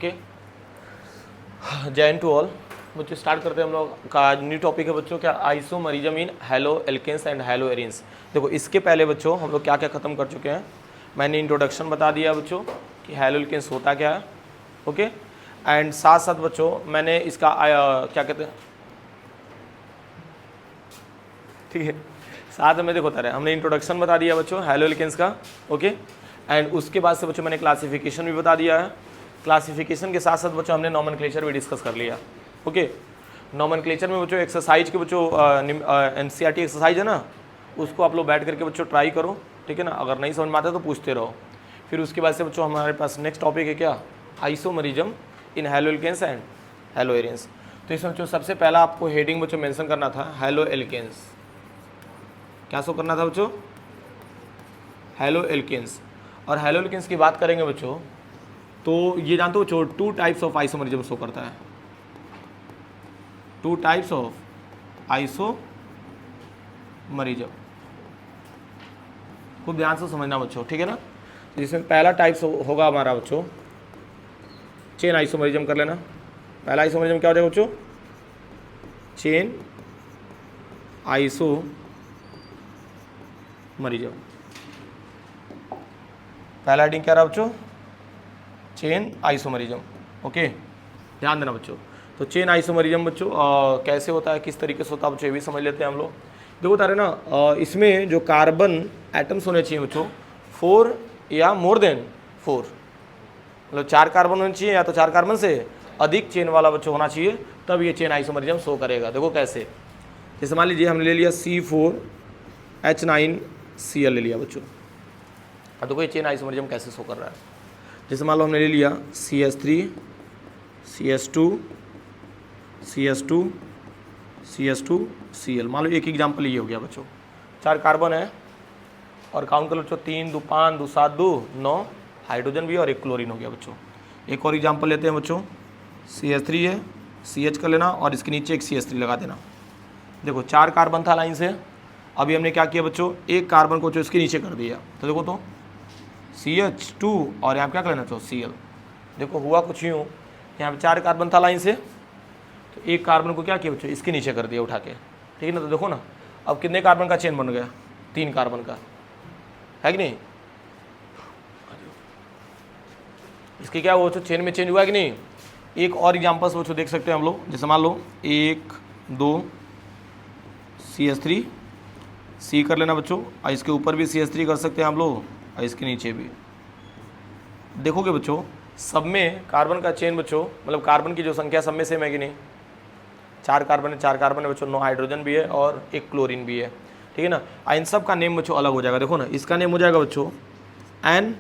Okay, जय Hind to all बच्चों। Start करते हैं हम लोग का न्यू टॉपिक है बच्चों, क्या isomerism in haloalkanes and haloarenes. देखो इसके पहले बच्चों हम लोग क्या क्या खत्म कर चुके हैं। मैंने इंट्रोडक्शन बता दिया बच्चों कि हैलो एल्केन्स होता क्या है, ओके। एंड साथ साथ बच्चों मैंने इसका क्या कहते हैं, ठीक है, साथ में देखो तारे हमने इंट्रोडक्शन बता दिया बच्चों हैलो एल्केन्स का, ओके। एंड उसके बाद से बच्चों मैंने क्लासिफिकेशन भी बता दिया है। क्लासिफिकेशन के साथ साथ बच्चों हमने नॉमेनक्लेचर भी डिस्कस कर लिया, ओके। नॉमेनक्लेचर में बच्चों एक्सरसाइज के बच्चों एनसीईआरटी एक्सरसाइज है ना, उसको आप लोग बैठ करके बच्चों ट्राई करो, ठीक है ना। अगर नहीं समझ में आता तो पूछते रहो। फिर उसके बाद से बच्चों हमारे पास नेक्स्ट टॉपिक है क्या, isomerism in haloalkanes and haloarenes. तो इसमें बच्चों सबसे पहला आपको हेडिंग बच्चों मेंशन करना था हैलो एल्केन्स। क्या शो करना था बच्चों, हैलो एल्केन्स। और हैलो एल्केन्स की बात करेंगे बच्चों तो ये जानते हो बच्चों 2 टाइप्स ऑफ आइसोमरिज्म शो करता है। 2 टाइप्स ऑफ आइसोमरिज्म, खूब ध्यान से समझना बच्चों, ठीक है ना। जिसमें पहला टाइप्स होगा हमारा बच्चों चेन आइसोमरिज्म, कर लेना। पहला आइसोमरिज्म क्या हो जाएगा बच्चों, चेन आइसोमरिज्म। पहला हेडिंग क्या रहा बच्चों, चेन आइसोमरिज्म, ओके। ध्यान देना बच्चों। तो चेन आइसोमरिज्म बच्चों कैसे होता है, किस तरीके से होता है बच्चों, ये भी समझ लेते हैं हम लोग। देखो तारे ना इसमें जो कार्बन एटम्स होने चाहिए बच्चों 4 या मोर देन 4, मतलब 4 कार्बन होने चाहिए या तो 4 कार्बन से अधिक चेन वाला बच्चों होना चाहिए, तब ये चेन आइसोमरिज्म शो करेगा। देखो कैसे, जैसे मान लीजिए हमने ले लिया C4H9Cl ले लिया बच्चों। अब देखो ये चेन आइसोमरिज्म कैसे शो कर रहा है। जैसे मान लो हमने ले लिया CS3 CS2 CS2 CS2 Cl, मान लो एक एग्जाम्पल ये हो गया बच्चों। 4 कार्बन है और काउंट कर लो बच्चों 3 2 5 2 7 2 9 हाइड्रोजन भी और एक क्लोरीन हो गया बच्चों। एक और एग्जाम्पल लेते हैं बच्चों, CH3 है, CH कर लेना और इसके नीचे एक CH3 लगा देना। देखो 4 कार्बन था लाइन से, अभी हमने क्या किया बच्चों, एक कार्बन को जो इसके नीचे कर दिया, तो देखो तो CH2 और यहाँ पे क्या कर लेना तो Cl। देखो हुआ कुछ यूँ, यहाँ पे 4 कार्बन था लाइन से, तो एक कार्बन को क्या किया बच्चों, इसके नीचे कर दिया उठा के, ठीक है ना। तो देखो ना अब कितने कार्बन का चेन बन गया, 3 कार्बन का, है कि नहीं। इसके क्या हुआ बच्चों, चेन में चेंज हुआ कि नहीं। एक और एग्जाम्पल्स बच्चों देख सकते हैं हम लोग, जैसे मान लो 1 2 CH3 C कर लेना बच्चों, और इसके ऊपर भी CH3 कर सकते हैं हम लोग, और इसके नीचे भी। देखोगे बच्चों सब में कार्बन का चेन बच्चों, मतलब कार्बन की जो संख्या सब में सेम है कि नहीं। 4 कार्बन है, 4 कार्बन है बच्चों, 9 हाइड्रोजन भी है और एक क्लोरीन भी है, ठीक है ना। इन सब का नेम बच्चों अलग हो जाएगा। देखो ना इसका नेम हो जाएगा बच्चों एन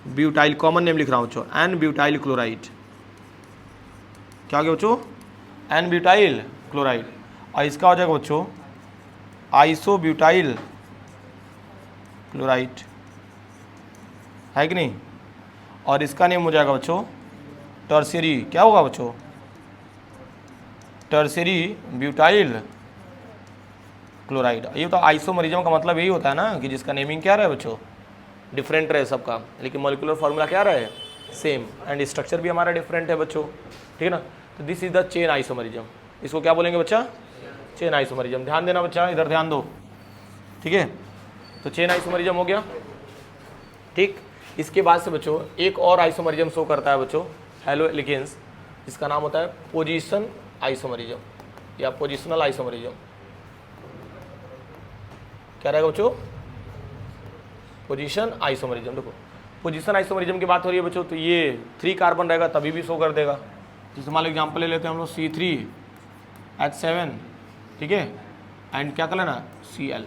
ब्यूटाइल, कॉमन नेम लिख रहा हूँ बच्चों, एन ब्यूटाइल क्लोराइड। क्या हो गया बच्चों, एन ब्यूटाइल क्लोराइड। और इसका हो जाएगा बच्चों आइसो ब्यूटाइल क्लोराइड, है कि नहीं। और इसका नेम हो जाएगा बच्चों टर्शियरी, क्या होगा बच्चों, टर्शियरी ब्यूटाइल क्लोराइड। ये तो आइसोमरिज्म का मतलब यही होता है ना कि जिसका नेमिंग क्या रहे बच्चों, डिफरेंट रहे सबका, लेकिन मॉलिक्यूलर फार्मूला क्या रहे, सेम, एंड स्ट्रक्चर भी हमारा डिफरेंट है बच्चों, ठीक है ना। तो this is the chain isomerism. इसको क्या बोलेंगे बच्चा, चेन आइसोमरिज्म। ध्यान देना बच्चा, इधर ध्यान दो, ठीक है। तो चेन आइसोमरिज्म हो गया, ठीक। इसके बाद से बच्चों एक और आइसोमरिज्म शो करता है बच्चों हैलो एल्केन्स, इसका नाम होता है पोजीशन आइसोमरिज्म या पोजिशनल आइसोमरिज्म। क्या रहेगा बच्चों, पोजीशन आइसोमरिज्म। देखो पोजीशन आइसोमरिज्म की बात हो रही है बच्चों, तो ये 3 कार्बन रहेगा तभी भी शो कर देगा। जैसे मान लो एग्जाम्पल ले लेते हैं हम लोग C3H7, ठीक है, एंड क्या कर लेना Cl।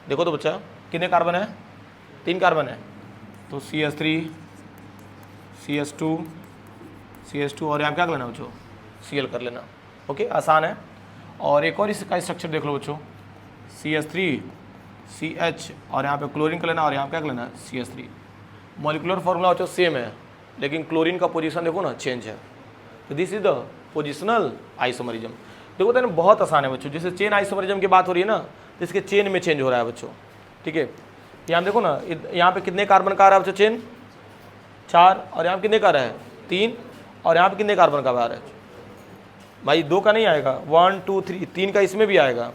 देखो तो बच्चा कितने कार्बन है, 3 कार्बन है, तो CH3 CH2 और यहाँ क्या कर लेना बच्चों, Cl कर लेना, ओके, आसान है। और एक और इसका स्ट्रक्चर देख लो बच्चों, CH3 CH और यहाँ पे क्लोरीन कर लेना और यहाँ क्या कर लेना CH3। मॉलिक्यूलर फार्मूला बच्चों सेम है, लेकिन क्लोरीन का पोजीशन देखो ना चेंज है। तो this is the positional isomerism. देखो तो बहुत आसान है बच्चों, जैसे चेन आइसोमरिज्म की बात हो रही है ना, तो इसके चेन में चेंज हो रहा है बच्चों, ठीक है। यहाँ देखो ना, यहाँ पे कितने कार्बन का आ रहा है बच्चों चेन, 4, और यहाँ कितने का रहा है 3, और यहाँ पे कितने कार्बन का भार है भाई? 2 का नहीं आएगा, 1 2 3, 3 का इसमें भी आएगा,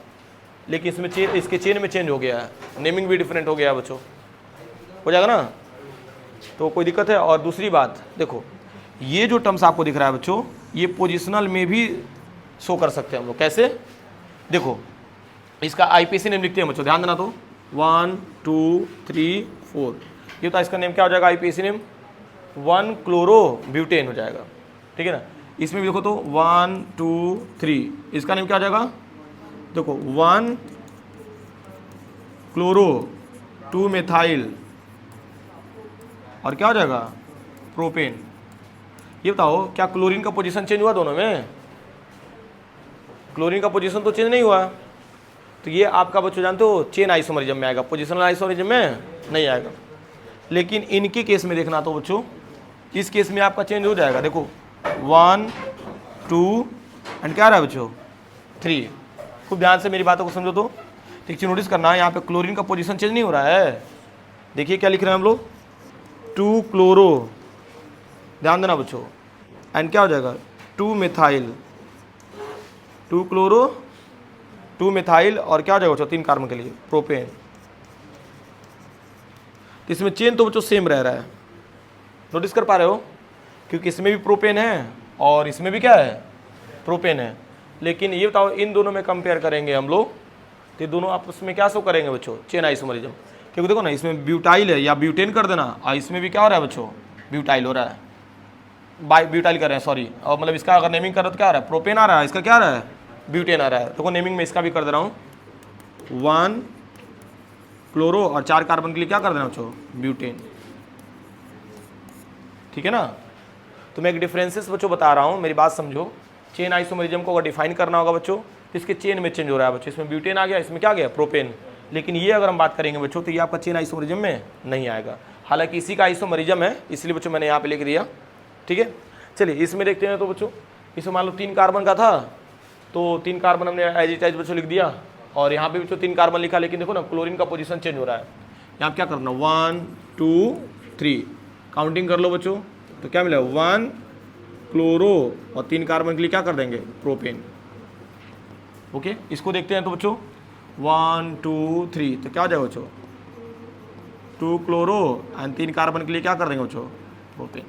लेकिन इसमें चेन, इसके चेन में चेंज हो गया है, नेमिंग भी डिफरेंट हो गया है बच्चों, हो जाएगा ना, तो कोई दिक्कत है। और दूसरी बात देखो, ये जो टर्म्स आपको दिख रहा है बच्चों, ये पोजिशनल में भी शो कर सकते हैं हम लोग। कैसे? देखो इसका आईपीसी नेम लिखते हैं बच्चों, ध्यान देना, तो 1 2 3 4, ये तो इसका नेम क्या हो जाएगा? आईपीसी नेम 1 क्लोरोब्यूटेन हो जाएगा, ठीक है ना। इसमें भी देखो तो 1 2 3, इसका नेम क्या हो जाएगा? देखो 1 क्लोरो 2 मेथाइल, और क्या हो जाएगा? प्रोपेन। ये बताओ क्या क्लोरीन का पोजीशन चेंज हुआ दोनों में? क्लोरीन का पोजीशन तो चेंज नहीं हुआ, तो ये आपका बच्चों जानते हो चेन आइसोमरिज्म में आएगा, पोजिशनल आइसोमरिज्म में नहीं आएगा। लेकिन इनके केस में देखना तो बच्चों, इस केस में आपका चेंज हो जाएगा। देखो 1 2 एंड क्या रहा है बच्चों? 3। खूब ध्यान से मेरी बातों को समझो तो एक चीज नोटिस करना, यहाँ पे क्लोरीन का पोजीशन चेंज नहीं हो रहा है। देखिए क्या लिख रहे हैं हम लोग, 2 क्लोरो, ध्यान देना बच्चों, एंड क्या हो जाएगा? 2 मेथाइल, 2 क्लोरो 2 मेथाइल, और क्या हो जाएगा बच्चों? 3 कार्बन के लिए प्रोपेन। तो इसमें चेन तो बच्चों सेम रह रहा है, नोटिस कर पा रहे हो, क्योंकि इसमें भी प्रोपेन है और इसमें भी क्या है? प्रोपेन है। लेकिन ये बताओ इन दोनों में कंपेयर करेंगे हम लोग, तो दोनों आपस में क्या शो करेंगे बच्चों? Chain isomerism. क्योंकि देखो ना, इसमें ब्यूटाइल है या ब्यूटेन कर देना, और इसमें भी क्या हो रहा है बच्चों? ब्यूटाइल हो रहा है, बाई ब्यूटाइल कर रहे हैं, सॉरी, और मतलब इसका अगर नेमिंग कर रहे तो क्या आ रहा है? प्रोपेन आ रहा है, इसका क्या आ रहा है? ब्यूटेन आ रहा है। देखो नेमिंग में इसका भी कर दे रहा हूँ, 1 क्लोरो और 4 कार्बन के लिए क्या कर देना बच्चों? ब्यूटेन, ठीक है ना। तो मैं एक डिफरेंसेस बच्चों बता रहा हूँ, मेरी बात समझो। चेन आइसोमरिज्म को अगर डिफाइन करना होगा बच्चों, तो इसके चेन में चेंज हो रहा है बच्चों, इसमें ब्यूटेन आ गया, इसमें क्या गया? प्रोपेन। लेकिन ये अगर हम बात करेंगे बच्चों, तो ये आपका चेन आइसोमरिज्म में नहीं आएगा। हालांकि इसी का आइसोमरिज्म है, इसलिए बच्चों मैंने यहाँ पे लिख दिया, ठीक है। चलिए इसमें देखते हैं। तो बच्चों इसमें मान लो 3 कार्बन का था, तो 3 कार्बन हमने एज इट एज बच्चों लिख दिया, और यहाँ पे बच्चों 3 कार्बन लिखा, लेकिन देखो ना क्लोरीन का पोजीशन चेंज हो रहा है। यहाँ क्या करना? 1 2 3, काउंटिंग कर लो बच्चों, तो क्या मिला? 1 क्लोरो और 3 कार्बन के लिए क्या कर देंगे? प्रोपेन। ओके, इसको देखते हैं। तो बच्चों 1 2 3, तो क्या हो जाएगा बच्चों? 2 क्लोरो एंड 3 कार्बन के लिए क्या कर देंगे बच्चों? प्रोपेन।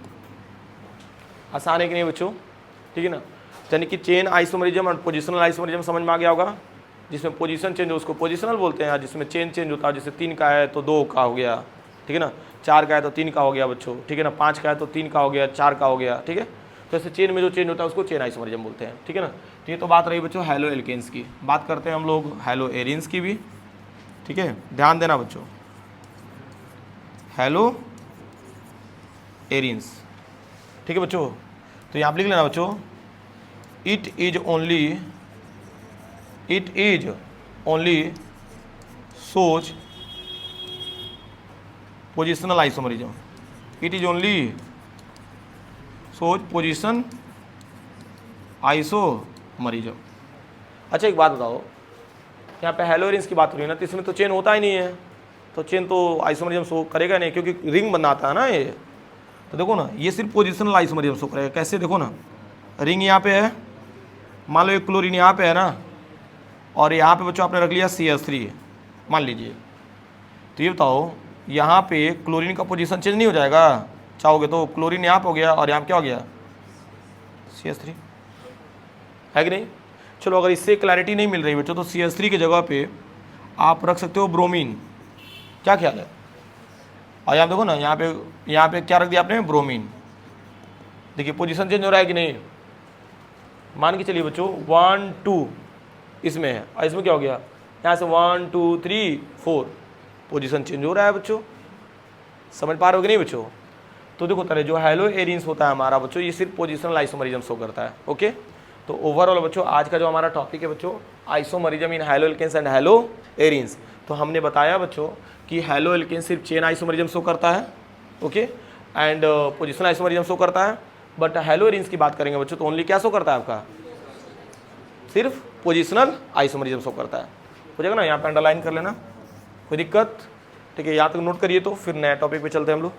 आसान है कि नहीं बच्चों? ठीक है ना। यानी कि चेन आइसोमरिज्म और पोजिशनल आइसोमरिज्म समझ में आ गया होगा। जिसमें पोजीशन चेंज हो उसको पोजिशनल बोलते हैं, जिसमें चेन चेंज होता है, जैसे 3 का है तो 2 का हो गया, ठीक है ना, 4 का है तो 3 का हो गया बच्चों, ठीक है ना, 5 का है तो 3 का हो गया, 4 का हो गया, ठीक है। तो ऐसे चेन में जो चेंज होता है उसको चेन आइसोमरिज्म बोलते हैं, ठीक है ना। तो ये तो बात रही बच्चों हैलो एल्केन्स की। बात करते हैं हम लोग हैलो एरिन्स की भी, ठीक है। ध्यान देना बच्चों, हैलो एरिन्स, ठीक है बच्चों। तो यहाँ पर लिख लेना बच्चों, इट इज ओनली सोच positional isomerism. It is only सोच पोजिशन आइसोमरिज्म। अच्छा एक बात बताओ, यहाँ पे हैलो एरिन्स की बात हो रही है ना, तो इसमें तो चेन होता ही नहीं है, तो चेन तो आइसोमरिज्म शो करेगा नहीं, क्योंकि रिंग बनाता है ना ये। तो देखो ना, ये सिर्फ पोजिशनल आइसोमरिज्म शो करेगा। कैसे? देखो ना, रिंग यहाँ पे है, मान लो एक क्लोरीन यहाँ पे है ना, और यहाँ पे बच्चों आपने रख लिया CH3 मान लीजिए। तो ये बताओ यहाँ पे क्लोरीन का पोजीशन चेंज नहीं हो जाएगा? चाहोगे तो क्लोरीन यहाँ पे हो गया और यहाँ पे क्या हो गया? CH3, है कि नहीं? चलो अगर इससे क्लैरिटी नहीं मिल रही बच्चों, तो CH3 की जगह पे आप रख सकते हो ब्रोमीन। क्या ख्याल है? और यहाँ देखो ना, यहाँ पे क्या रख दिया आपने? ब्रोमीन। देखिए पोजीशन चेंज हो रहा है कि नहीं? मान के चलिए बच्चों 1 2 इसमें है, और इसमें क्या हो गया? यहाँ से 1 2 3 4, पोजीशन चेंज हो रहा है बच्चों। समझ पा रहे हो कि नहीं बच्चों? तो देखो तरह जो हैलो एरिन्स होता है हमारा बच्चों, ये सिर्फ पोजिशनल आइसोमरिज्म शो करता है। ओके, तो ओवरऑल बच्चों आज का जो हमारा टॉपिक है बच्चों, isomerism in haloalkanes and haloarenes. तो हमने बताया बच्चों कि हैलो एल्केन्स सिर्फ चेन आइसोमरिज्म शो करता है, okay, and positional isomerism show करता है। बट हैलो एरिन्स की बात करेंगे बच्चों, तो ओनली क्या शो करता है आपका? सिर्फ पोजिशनल आइसोमरिज्म शो करता है। हो जाएगा ना, यहाँ पे अंडरलाइन कर लेना, कोई दिक्कत? ठीक है, यहाँ तक नोट करिए, तो फिर नया टॉपिक पे चलते हैं हम लोग।